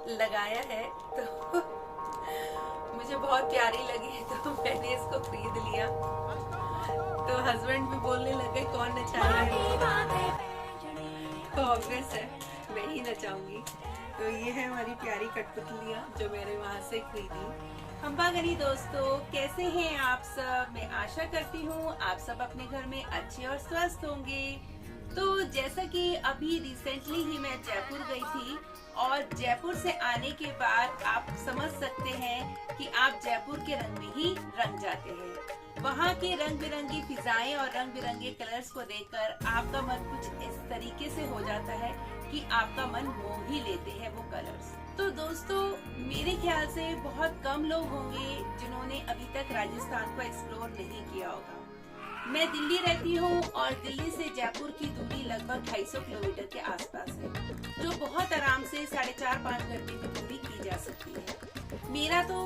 लगाया है तो मुझे बहुत प्यारी लगी तो मैंने इसको खरीद लिया। तो हस्बैंड भी बोलने लगे कौन नचाएगा, तो ऑब्वियस है मैं ही नचाऊंगी। तो ये है हमारी प्यारी कठपुतलियाँ जो मैंने वहाँ से खरीदी। खंबागनी दोस्तों, कैसे हैं आप सब? मैं आशा करती हूँ आप सब अपने घर में अच्छे और स्वस्थ होंगे। तो जैसा कि अभी रिसेंटली ही मैं जयपुर गई थी और जयपुर से आने के बाद आप समझ सकते हैं कि आप जयपुर के रंग में ही रंग जाते हैं। वहाँ के रंग बिरंगी फिजाएं और रंग बिरंगे कलर्स को देखकर आपका मन कुछ इस तरीके से हो जाता है कि आपका मन मोह ही लेते हैं वो कलर्स। तो दोस्तों, मेरे ख्याल से बहुत कम लोग होंगे जिन्होंने अभी तक राजस्थान को एक्सप्लोर नहीं किया होगा। मैं दिल्ली रहती हूँ और दिल्ली से जयपुर की दूरी लगभग 250 किलोमीटर के आसपास है, जो बहुत आराम से 4.5-5 घंटे की दूरी की जा सकती है। मेरा तो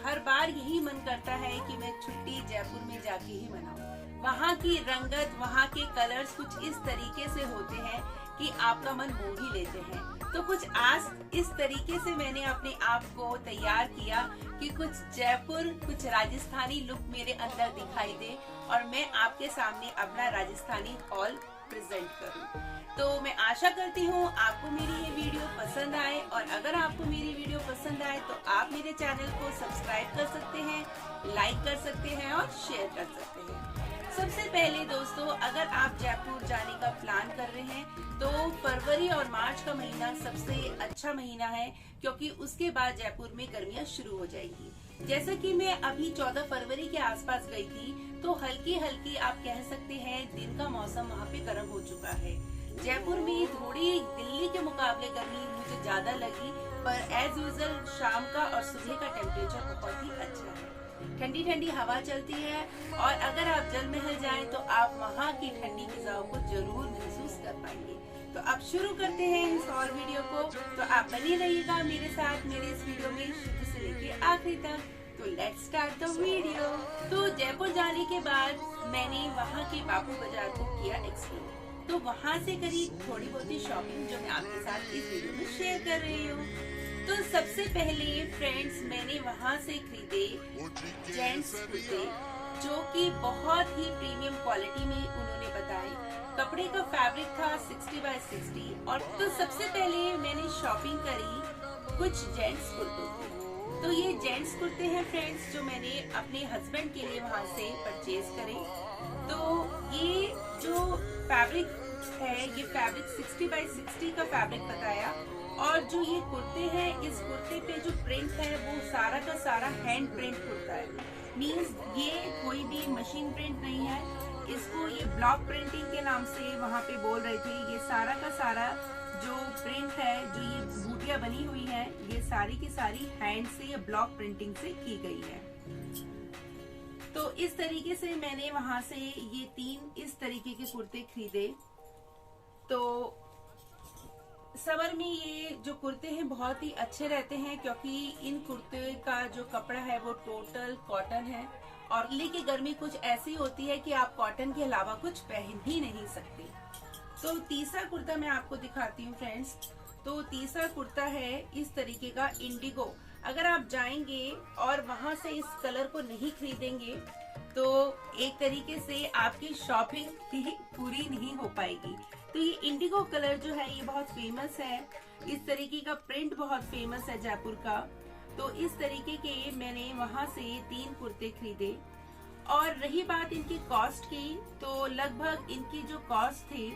हर बार यही मन करता है कि मैं छुट्टी जयपुर में जाके ही मनाऊं। वहाँ की रंगत, वहाँ के कलर्स कुछ इस तरीके से होते हैं कि आपका मन मोह ही लेते हैं। तो कुछ आज इस तरीके से मैंने अपने आप को तैयार किया कि कुछ जयपुर, कुछ राजस्थानी लुक मेरे अंदर दिखाई दे और मैं आपके सामने अपना राजस्थानी हॉल प्रेजेंट करूं। तो मैं आशा करती हूँ आपको मेरी ये वीडियो पसंद आए, और अगर आपको मेरी वीडियो पसंद आए तो आप मेरे चैनल को सब्सक्राइब कर सकते हैं, लाइक कर सकते हैं और शेयर कर सकते हैं। सबसे पहले दोस्तों, अगर आप जयपुर जाने का प्लान कर रहे हैं तो फरवरी और मार्च का महीना सबसे अच्छा महीना है, क्योंकि उसके बाद जयपुर में गर्मियां शुरू हो जाएगी। जैसा कि मैं अभी 14 फरवरी के आसपास गई थी तो हल्की हल्की आप कह सकते हैं दिन का मौसम वहाँ पे गर्म हो चुका है। जयपुर में थोड़ी दिल्ली के मुकाबले गर्मी मुझे ज्यादा लगी, पर एज यूजुअल शाम का और सुबह का टेम्परेचर बहुत ही अच्छा है। ठंडी ठंडी हवा चलती है और अगर आप जल महल जाएं तो आप वहाँ की ठंडी फिजाओं को जरूर महसूस कर पाएंगे। तो अब शुरू करते हैं इस और वीडियो को। तो आप बने रहिएगा मेरे साथ मेरे इस वीडियो में शुरू से लेके आखिरी तक। तो लेट्स स्टार्ट द वीडियो। तो जयपुर जाने के बाद मैंने वहाँ के बापू बाजार को किया एक्सप्लोर। तो वहाँ से करी थोड़ी बहुत ही शॉपिंग जो मैं आपके साथ इस वीडियो में शेयर कर रही हूँ। तो सबसे पहले फ्रेंड्स, मैंने वहाँ से खरीदे जेंट्स कुर्ते, जो कि बहुत ही प्रीमियम क्वालिटी में उन्होंने बताए। कपड़े का फैब्रिक था 60x60। और तो सबसे पहले मैंने शॉपिंग करी कुछ जेंट्स कुर्तों की। तो ये जेंट्स कुर्ते हैं फ्रेंड्स जो मैंने अपने हस्बैंड के लिए वहाँ से परचेज करे। तो ये जो फैब्रिक है, ये फैब्रिक 60x60 का फैब्रिक बताया। और जो ये कुर्ते हैं, इस कुर्ते पे जो प्रिंट है वो सारा का सारा हैंड प्रिंट कुर्ता है। मींस ये कोई भी मशीन प्रिंट नहीं है। इसको ये ब्लॉक प्रिंटिंग के नाम से वहाँ पे बोल रहे थे। ये सारा का सारा जो प्रिंट है, जो ये बूटियां बनी हुई है, ये सारी की सारी हैंड से या ब्लॉक प्रिंटिंग से की गई है। तो इस तरीके से मैंने वहाँ से ये 3 इस तरीके के कुर्ते खरीदे। तो समर में ये जो कुर्ते हैं बहुत ही अच्छे रहते हैं, क्योंकि इन कुर्ते का जो कपड़ा है वो टोटल कॉटन है। और दिल्ली की गर्मी कुछ ऐसी होती है कि आप कॉटन के अलावा कुछ पहन ही नहीं सकते। तो तीसरा कुर्ता मैं आपको दिखाती हूँ फ्रेंड्स। तो तीसरा कुर्ता है इस तरीके का इंडिगो। अगर आप जाएंगे और वहां से इस कलर को नहीं खरीदेंगे तो एक तरीके से आपकी शॉपिंग ही पूरी नहीं हो पाएगी। तो ये इंडिगो कलर जो है ये बहुत फेमस है। इस तरीके का प्रिंट बहुत फेमस है जयपुर का। तो इस तरीके के मैंने वहां से 3 कुर्ते खरीदे। और रही बात इनकी कॉस्ट की, तो लगभग इनकी जो कॉस्ट थी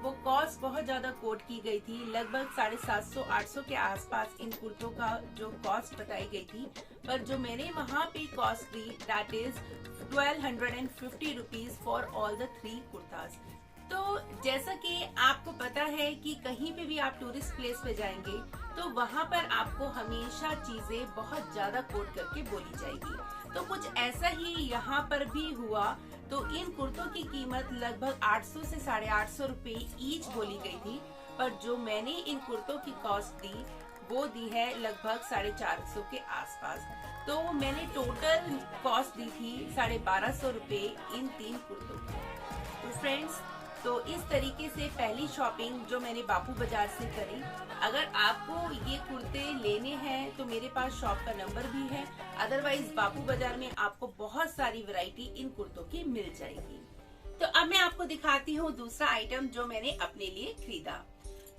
वो कॉस्ट बहुत ज्यादा कोट की गई थी। लगभग 750-800 के आसपास इन कुर्तों का जो कॉस्ट बताई गई थी। पर जो मैंने वहाँ पे cost the that is 1250 rupees for all the 3 kurtas. तो जैसा कि आपको पता है कि कहीं पे भी आप टूरिस्ट प्लेस पे जाएंगे तो वहाँ पर आपको हमेशा चीजें बहुत ज्यादा कोट करके बोली जाएगी। तो कुछ ऐसा ही यहाँ पर भी हुआ। तो इन कुर्तों की कीमत लगभग 800 से 850 रुपए ईच बोली गई थी। पर जो मैंने इन कुर्तों की कॉस्ट दी वो दी है लगभग 450 के आसपास। तो मैंने टोटल कॉस्ट दी थी 1250 रुपए इन 3 कुर्तों की। तो फ्रेंड्स, तो इस तरीके से पहली शॉपिंग जो मैंने बापू बाजार से करी। अगर आपको ये कुर्ते लेने हैं तो मेरे पास शॉप का नंबर भी है, अदरवाइज बापू बाजार में आपको बहुत सारी वैरायटी इन कुर्तों की मिल जाएगी। तो अब मैं आपको दिखाती हूँ दूसरा आइटम जो मैंने अपने लिए खरीदा।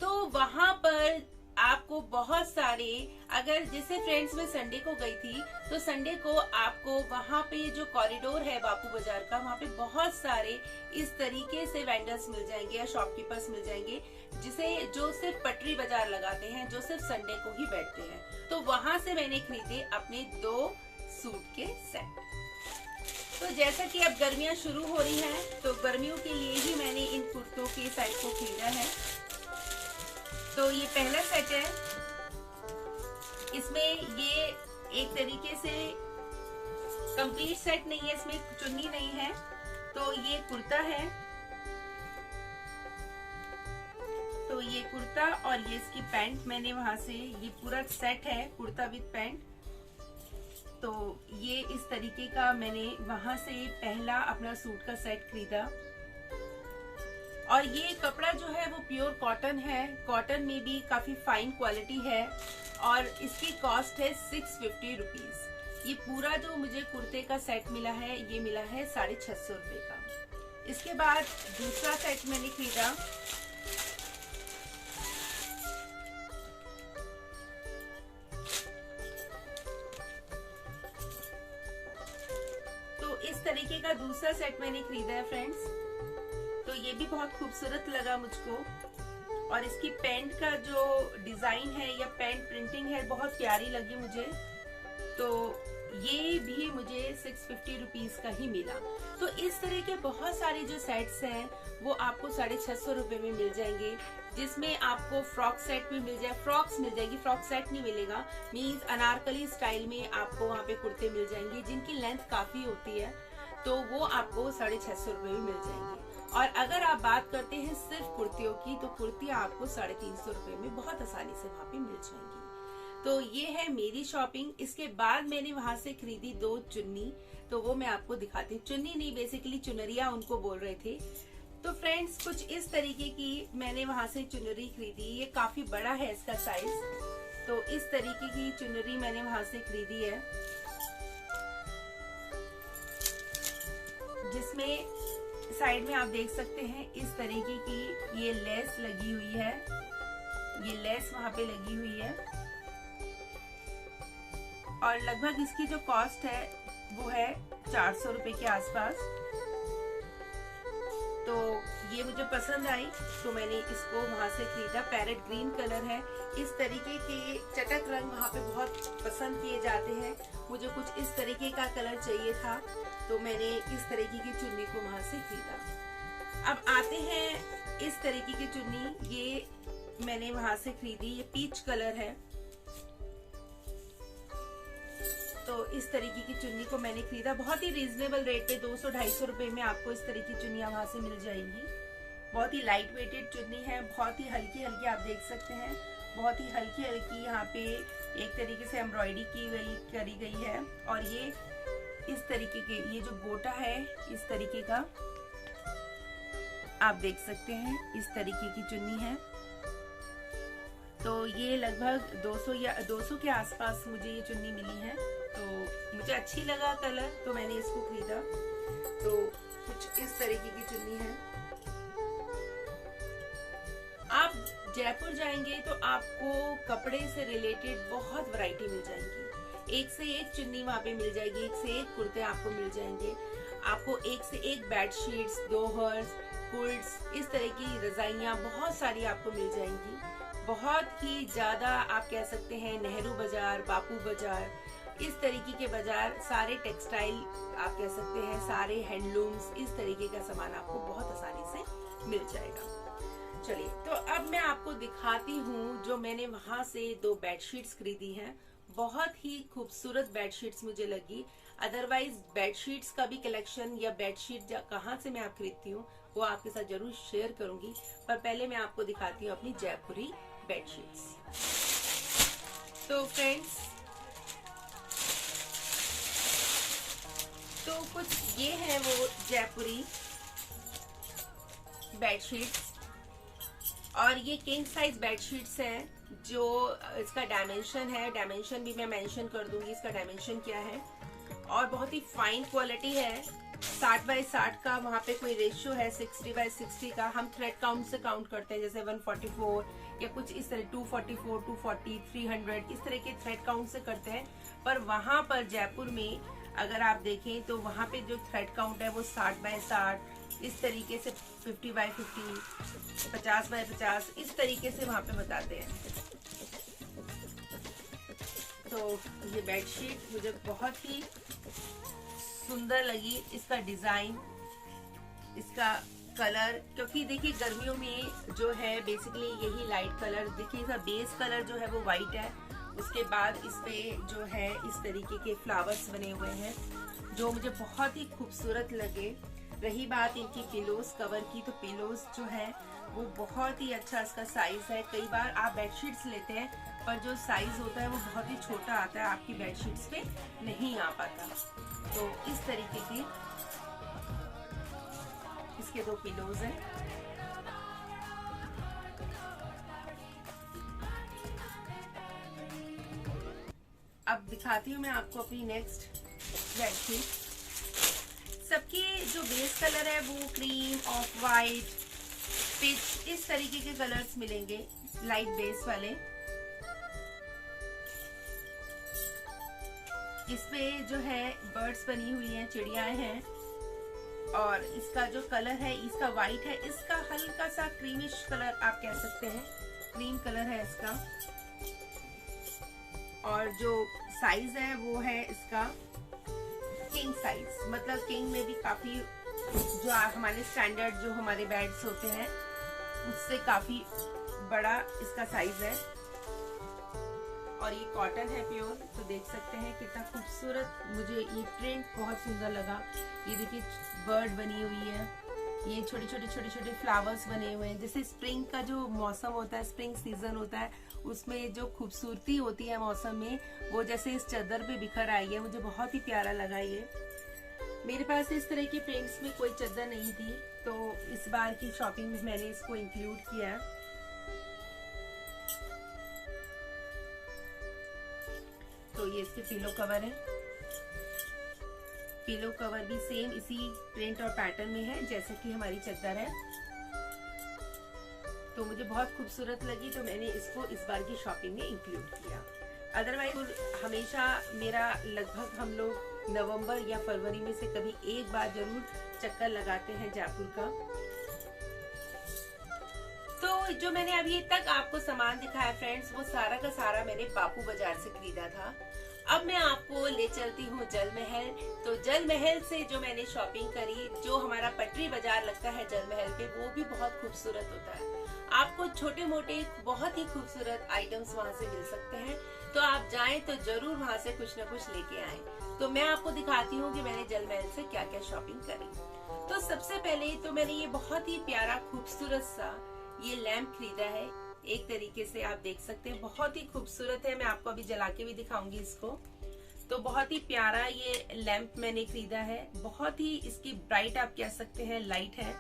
तो वहां पर आपको बहुत सारे, अगर जैसे फ्रेंड्स में संडे को गई थी तो संडे को आपको वहां पे जो कॉरिडोर है बापू बाजार का, वहां पे बहुत सारे इस तरीके से वेंडर्स मिल जाएंगे या शॉपकीपर्स मिल जाएंगे जो सिर्फ पटरी बाजार लगाते हैं, जो सिर्फ संडे को ही बैठते हैं। तो वहां से मैंने खरीदे अपने 2 सूट के सेट। तो जैसा कि अब गर्मियां शुरू हो रही हैं, तो गर्मियों के लिए ही मैंने इन कुर्तों के सेट को खरीदा है। तो ये पहला सेट है, इसमें ये एक तरीके से कंप्लीट सेट नहीं है, इसमें चुन्नी नहीं है। तो ये कुर्ता है, तो ये कुर्ता और ये इसकी पैंट मैंने वहां से, ये पूरा सेट है कुर्ता विद पैंट। तो ये इस तरीके का मैंने वहां से पहला अपना सूट का सेट खरीदा। और ये कपड़ा जो है वो प्योर कॉटन है, कॉटन में भी काफी फाइन क्वालिटी है और इसकी कॉस्ट है 650 रुपीज। ये पूरा जो मुझे कुर्ते का सेट मिला है ये मिला है 650 रुपए का। इसके बाद दूसरा सेट मैंने खरीदा, तो इस तरीके का दूसरा सेट मैंने खरीदा है फ्रेंड्स। तो ये भी बहुत खूबसूरत लगा मुझको और इसकी पैंट का जो डिजाइन है या पैंट प्रिंटिंग है बहुत प्यारी लगी मुझे। तो ये भी मुझे 650 रुपीज का ही मिला। तो इस तरह के बहुत सारे जो सेट्स हैं वो आपको 650 रुपए में मिल जाएंगे, जिसमें आपको फ्रॉक सेट भी मिल जाए, फ्रॉक्स मिल जाएगी, फ्रॉक सेट नहीं मिलेगा। मीन्स अनारकली स्टाइल में आपको वहाँ पे कुर्ते मिल जाएंगे जिनकी लेंथ काफी होती है, तो वो आपको 650 रुपए में मिल जाएंगे। और अगर आप बात करते हैं सिर्फ कुर्तियों की, तो कुर्तियां आपको 350 रुपए में बहुत आसानी से वहाँ पे मिल जाएंगी। तो ये है मेरी शॉपिंग। इसके बाद मैंने वहां से खरीदी 2 चुन्नी, तो वो मैं आपको दिखाती हूँ। चुन्नी नहीं, बेसिकली चुनरिया उनको बोल रहे थे। तो फ्रेंड्स कुछ इस तरीके की मैंने वहां से चुनरी खरीदी। ये काफी बड़ा है इसका साइज, तो इस तरीके की चुनरी मैंने वहां से खरीदी है, जिसमें साइड में आप देख सकते हैं इस तरीके की ये लेस लगी हुई है, ये लेस वहां पे लगी हुई है। और लगभग इसकी जो कॉस्ट है वो है 400 रुपए के आसपास। तो ये मुझे पसंद आई तो मैंने इसको वहां से खरीदा। पैरेट ग्रीन कलर है, इस तरीके के चटक रंग वहां पे बहुत पसंद किए जाते हैं। मुझे कुछ इस तरीके का कलर चाहिए था, तो मैंने इस तरीके की चुन्नी को वहां से खरीदा। अब आते हैं इस तरीके की चुन्नी, ये मैंने वहां से खरीदी, ये पीच कलर है। तो इस तरीके की चुन्नी को मैंने खरीदा, बहुत ही रीजनेबल रेट पे 200-250 रुपए में आपको इस तरह की चुन्नियां वहां से मिल जाएंगी। बहुत ही लाइट वेटेड चुन्नी है, बहुत ही हल्की हल्की आप देख सकते हैं, बहुत ही हल्की हल्की यहाँ पे एक तरीके से एम्ब्रॉयडरी करी गई है। और ये इस तरीके के, ये जो गोटा है इस तरीके का आप देख सकते हैं, इस तरीके की चुन्नी है। तो ये लगभग 200 के आसपास मुझे ये चुन्नी मिली है। तो मुझे अच्छी लगा कलर, तो मैंने इसको खरीदा। तो कुछ इस तरीके की चुन्नी है। आप जयपुर जाएंगे तो आपको कपड़े से रिलेटेड बहुत वैरायटी मिल जाएंगी, एक से एक चुन्नी वहाँ पे मिल जाएगी, एक से एक कुर्ते आपको मिल जाएंगे, आपको एक से एक बेडशीट्स, दोहर्स, कुल्ट्स, इस तरह की रजाइयाँ बहुत सारी आपको मिल जाएंगी। बहुत ही ज्यादा आप कह सकते हैं नेहरू बाजार, बापू बाजार, इस तरीके के बाजार, सारे टेक्सटाइल आप कह सकते हैं, सारे हैंडलूम्स, इस तरीके का सामान आपको बहुत आसानी से मिल जाएगा। चलिए, तो अब मैं आपको दिखाती हूँ जो मैंने वहां से 2 बेडशीट्स खरीदी हैं। बहुत ही खूबसूरत बेडशीट्स मुझे लगी। अदरवाइज बेडशीट्स का भी कलेक्शन या बेडशीट कहाँ से मैं आप खरीदती हूँ वो आपके साथ जरूर शेयर करूंगी, पर पहले मैं आपको दिखाती हूँ अपनी जयपुरी बेडशीट्स। तो फ्रेंड्स, तो कुछ ये है वो जयपुरी बेडशीट्स, और ये किंग साइज बेडशीट्स हैं। जो इसका डायमेंशन है, डायमेंशन भी मैं मेंशन कर दूंगी इसका डायमेंशन क्या है, और बहुत ही फाइन क्वालिटी है। 60x60 का वहाँ पे कोई रेशियो है, 60x60 का हम थ्रेड काउंट से काउंट करते हैं, जैसे 144 या कुछ इस तरह 244, 240, 300 इस तरह के थ्रेड काउंट से करते हैं। पर वहाँ पर जयपुर में अगर आप देखें तो वहाँ पे जो थ्रेड काउंट है वो 60x60 इस तरीके से, 50x50, 50x50 इस तरीके से वहाँ पे बताते हैं। तो ये बेडशीट मुझे बहुत ही सुंदर लगी, इसका डिजाइन, इसका कलर, क्योंकि देखिए गर्मियों में जो है बेसिकली यही लाइट कलर, देखिए इसका बेस कलर जो है वो वाइट है, उसके बाद इस पे जो है इस तरीके के फ्लावर्स बने हुए हैं जो मुझे बहुत ही खूबसूरत लगे। रही बात इनकी पिलोज कवर की, तो पिलोज जो है वो बहुत ही अच्छा इसका साइज है। कई बार आप बेडशीट्स लेते हैं पर जो साइज होता है वो बहुत ही छोटा आता है, आपकी बेडशीट्स पे नहीं आ पाता। तो इस तरीके के इसके 2 पिलोज हैं। अब दिखाती हूँ मैं आपको अपनी नेक्स्ट बेडशीट। सबकी जो बेस कलर है वो क्रीम, ऑफ वाइट, पिच इस तरीके के कलर्स मिलेंगे, लाइट बेस वाले। इसपे जो है बर्ड्स बनी हुई हैं, चिड़ियाएं हैं, और इसका जो कलर है इसका वाइट है, इसका हल्का सा क्रीमिश कलर आप कह सकते हैं, क्रीम कलर है इसका। और जो साइज है वो है इसका किंग साइज, मतलब किंग में भी काफी जो हमारे स्टैंडर्ड जो हमारे बेड्स होते हैं उससे काफी बड़ा इसका साइज है। और ये कॉटन है प्योर, तो देख सकते हैं कितना खूबसूरत, मुझे ये प्रिंट बहुत सुंदर लगा। ये देखिए बर्ड बनी हुई है, ये छोटे छोटे फ्लावर्स बने हुए हैं। जैसे स्प्रिंग का जो मौसम होता है, स्प्रिंग सीजन होता है, उसमें जो खूबसूरती होती है मौसम में, वो जैसे इस चादर पे बिखर आई है। मुझे बहुत ही प्यारा लगा ये। मेरे पास इस तरह की प्रिंट्स में कोई चादर नहीं थी, तो इस बार की शॉपिंग में मैंने इसको इंक्लूड किया। तो ये इसके पिलो कवर है, पिलो कवर भी सेम इसी प्रिंट और पैटर्न में है जैसे कि हमारी चादर है। तो मुझे बहुत खूबसूरत लगी, तो मैंने इसको इस बार की शॉपिंग में इंक्लूड किया। अदरवाइज हमेशा मेरा लगभग हम लोग नवंबर या फरवरी में से कभी एक बार जरूर चक्कर लगाते हैं जयपुर का। तो जो मैंने अभी तक आपको सामान दिखाया फ्रेंड्स, वो सारा का सारा मैंने बापू बाजार से खरीदा था। अब मैं आपको ले चलती हूँ जल महल। तो जल महल से जो मैंने शॉपिंग करी, जो हमारा पटरी बाजार लगता है जल महल पे, वो भी बहुत खूबसूरत होता है। आपको छोटे मोटे बहुत ही खूबसूरत आइटम्स वहाँ से मिल सकते हैं, तो आप जाएं तो जरूर वहाँ से कुछ न कुछ लेके आएं। तो मैं आपको दिखाती हूँ कि मैंने जल महल से क्या क्या शॉपिंग करी। तो सबसे पहले तो मैंने ये बहुत ही प्यारा खूबसूरत सा ये लैंप खरीदा है। एक तरीके से आप देख सकते हैं बहुत ही खूबसूरत है। मैं आपको अभी जला के भी दिखाऊंगी इसको। तो बहुत ही प्यारा ये लैंप मैंने खरीदा है। बहुत ही इसकी ब्राइट आप कह सकते हैं लाइट है।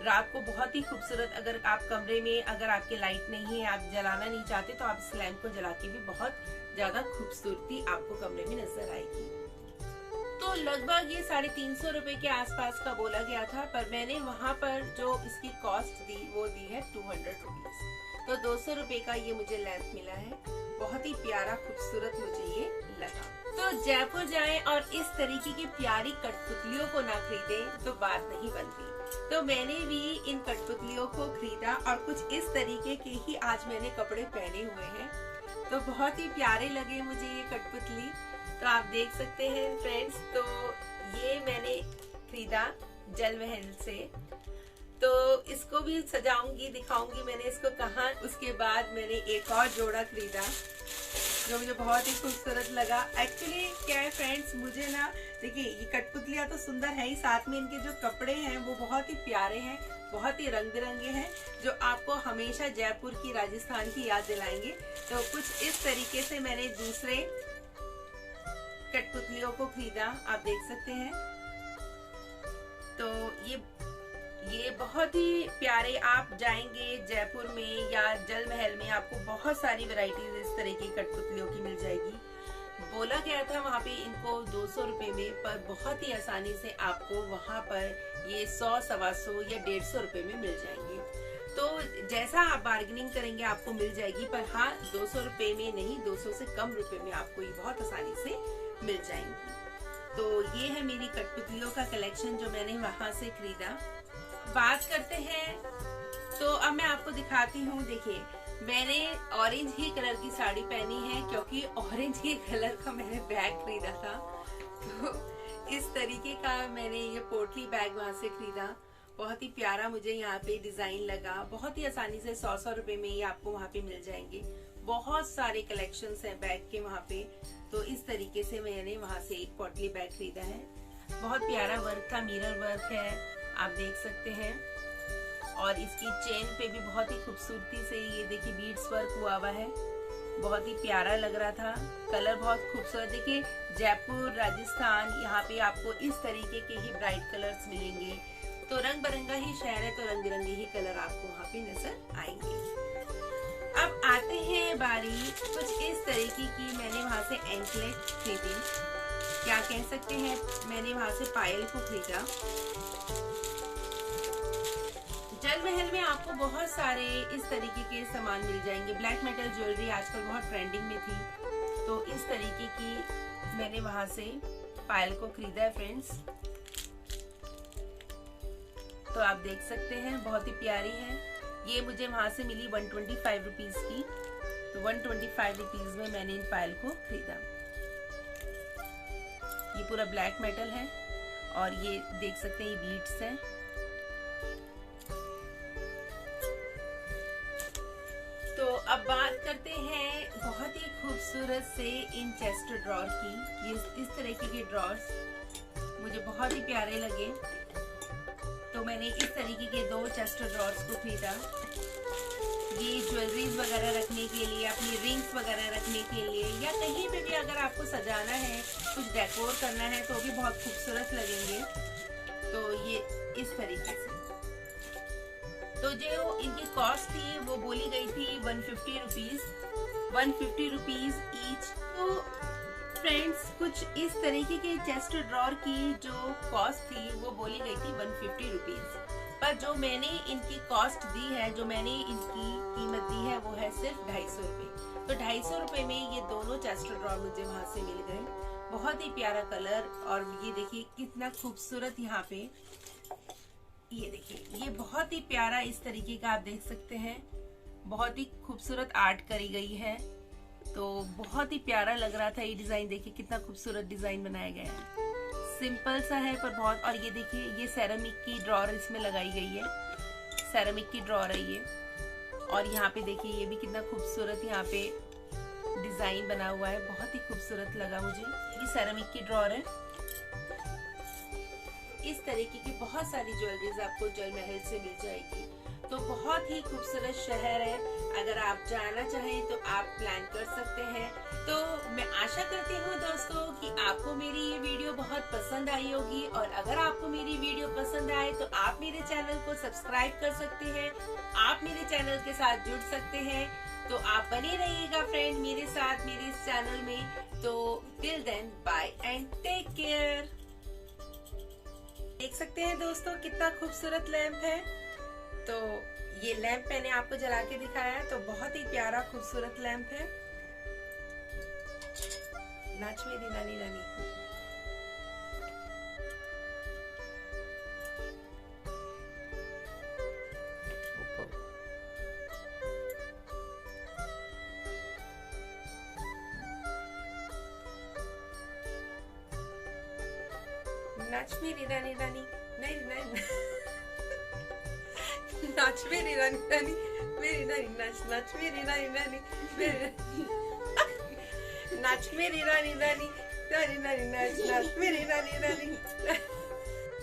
रात को बहुत ही खूबसूरत, अगर आप कमरे में अगर आपके लाइट नहीं है, आप जलाना नहीं चाहते, तो आप इस लैंप को जला के भी बहुत ज्यादा खूबसूरती आपको कमरे में नजर आएगी। तो लगभग ये 350 रुपए के आसपास का बोला गया था, पर मैंने वहाँ पर जो इसकी कॉस्ट दी वो दी है 200 रुपीज। तो 200 रुपए का ये मुझे लैंप मिला है। बहुत ही प्यारा खूबसूरत मुझे ये लगा। तो जयपुर जाएं और इस तरीके की प्यारी कठपुतलियों को ना खरीदें तो बात नहीं बनती। तो मैंने भी इन कठपुतलियों को खरीदा और कुछ इस तरीके के ही आज मैंने कपड़े पहने हुए हैं। तो बहुत ही प्यारे लगे मुझे ये कठपुतली। तो आप देख सकते हैं फ्रेंड्स, तो ये मैंने खरीदा जल महल से। तो इसको भी सजाऊंगी, दिखाऊंगी मैंने इसको कहाँ। उसके बाद मैंने एक और जोड़ा खरीदा जो मुझे बहुत ही खूबसूरत लगा। एक्चुअली क्या है फ्रेंड्स, मुझे ना देखिए ये कठपुतलियां तो सुंदर है ही, साथ में इनके जो कपड़े हैं वो बहुत ही प्यारे हैं, बहुत ही रंग बिरंगे हैं, जो आपको हमेशा जयपुर की, राजस्थान की याद दिलाएंगे। तो कुछ इस तरीके से मैंने दूसरे कठपुतलियों को खरीदा, आप देख सकते हैं। तो ये बहुत ही प्यारे, आप जाएंगे जयपुर में या जल महल में, आपको बहुत सारी वैरायटीज इस तरह की कठपुतलियों की मिल जाएगी। बोला गया था वहाँ पे इनको 200 रुपए में, पर बहुत ही आसानी से आपको वहाँ पर ये 100, 125 या 150 रुपए में मिल जाएंगे। तो जैसा आप बार्गेनिंग करेंगे आपको मिल जाएगी, पर हाँ 200 रुपए में नहीं, 200 से कम रुपए में आपको ये बहुत आसानी से मिल जाएंगी। तो ये है मेरी कठपुतलियों का कलेक्शन जो मैंने वहां से खरीदा। बात करते हैं, तो अब मैं आपको दिखाती हूँ। देखिए, मैंने ऑरेंज ही कलर की साड़ी पहनी है क्योंकि ऑरेंज ही कलर का मैंने बैग खरीदा था। तो इस तरीके का मैंने ये पोटली बैग वहां से खरीदा। बहुत ही प्यारा मुझे यहाँ पे डिजाइन लगा। बहुत ही आसानी से 100 रुपए में ये आपको वहाँ पे मिल जाएंगे। बहुत सारे कलेक्शंस हैं बैग के वहाँ पे। तो इस तरीके से मैंने वहाँ से एक पोटली बैग खरीदा है। बहुत प्यारा वर्क का मिरर वर्क है, आप देख सकते हैं। और इसकी चेन पे भी बहुत ही खूबसूरती से ये देखिए बीड्स वर्क हुआ हुआ है। बहुत ही प्यारा लग रहा था। कलर बहुत खूबसूरत। देखिए, जयपुर राजस्थान, यहाँ पे आपको इस तरीके के ही ब्राइट कलर्स मिलेंगे। तो रंग बिरंगा ही शहर है, तो रंग बिरंगे ही कलर आपको वहाँ पे नजर आएंगे। अब आते हैं बारी कुछ इस तरीके की। मैंने वहाँ से एंकलेट खरीदी, क्या कह सकते हैं, मैंने वहाँ से पायल को खरीदा। जल महल में आपको बहुत सारे इस तरीके के सामान मिल जाएंगे। ब्लैक मेटल ज्वेलरी आजकल बहुत ट्रेंडिंग में थी, तो इस तरीके की मैंने वहां से पायल को खरीदा है फ्रेंड्स। तो आप देख सकते हैं बहुत ही प्यारी है। ये मुझे वहां से मिली 125 रुपीज की। तो 125 रुपीज में मैंने इन पायल को खरीदा। ये पूरा ब्लैक मेटल है और ये देख सकते हैं ये बीड्स हैं। तो अब बात करते हैं बहुत ही खूबसूरत से इन चेस्ट ड्रॉर की। ये इस तरीके के ड्रॉर्स मुझे बहुत ही प्यारे लगे, तो मैंने इस तरीके के 2 चेस्ट ड्रॉर्स को खरीदा। ये ज्वेलरीज वगैरह रखने के लिए, अपनी रिंग्स वगैरह रखने के लिए, या कहीं पे भी अगर आपको सजाना है, कुछ डेकोर करना है, तो भी बहुत खूबसूरत लगेंगे। तो ये इस तरीके से। तो जो इनकी कॉस्ट थी वो बोली गई थी 150 रुपीज, 150 रुपीज ईच। तो फ्रेंड्स, कुछ इस तरीके के चेस्ट ड्रॉर की जो कॉस्ट थी वो बोली गई थी 150 रुपीज, पर जो मैंने इनकी कॉस्ट दी है, जो मैंने इनकी कीमत दी है, वो है सिर्फ 250 रुपए। तो 250 रुपए में ये दोनों चेस्ट ड्रॉर मुझे वहां से मिल गए। बहुत ही प्यारा कलर, और ये देखिए कितना खूबसूरत यहाँ पे, ये देखिए ये बहुत ही प्यारा इस तरीके का आप देख सकते हैं। बहुत ही खूबसूरत आर्ट करी गई है। तो बहुत ही प्यारा लग रहा था ये डिजाइन। देखिए कितना खूबसूरत डिजाइन बनाया गया है। सिंपल सा है पर बहुत। और ये देखिए ये सेरामिक की ड्रॉर इसमें लगाई गई है। सेरामिक की ड्रॉर है ये। और यहाँ पे देखिए ये भी कितना खूबसूरत यहाँ पे डिजाइन बना हुआ है। बहुत ही खूबसूरत लगा मुझे। ये सेरामिक की ड्रॉर है। इस तरीके की बहुत सारी ज्वेलरीज आपको जल महल से मिल जाएगी। तो बहुत ही खूबसूरत शहर है। अगर आप जाना चाहें तो आप प्लान कर सकते हैं। तो मैं आशा करती हूँ दोस्तों कि आपको मेरी ये वीडियो बहुत पसंद आई होगी। और अगर आपको मेरी वीडियो पसंद आए तो आप मेरे चैनल को सब्सक्राइब कर सकते हैं। आप मेरे चैनल के साथ जुड़ सकते हैं। तो आप बने रहिएगा फ्रेंड मेरे साथ मेरे इस चैनल में। तो till then bye and take care. देख सकते हैं दोस्तों कितना खूबसूरत लैंप है। तो ये लैंप मैंने आपको जला के दिखाया है। तो बहुत ही प्यारा खूबसूरत लैंप है। नाच मेरी नानी रानी। नाच मेरी रानी रानी, नहीं नहीं नाच मेरी रानी रानी, मेरी नानी नाच, नाच मेरी रानी रानी, नाच मेरी रानी रानी, रानी रानी नाच, नाच मेरी रानी रानी।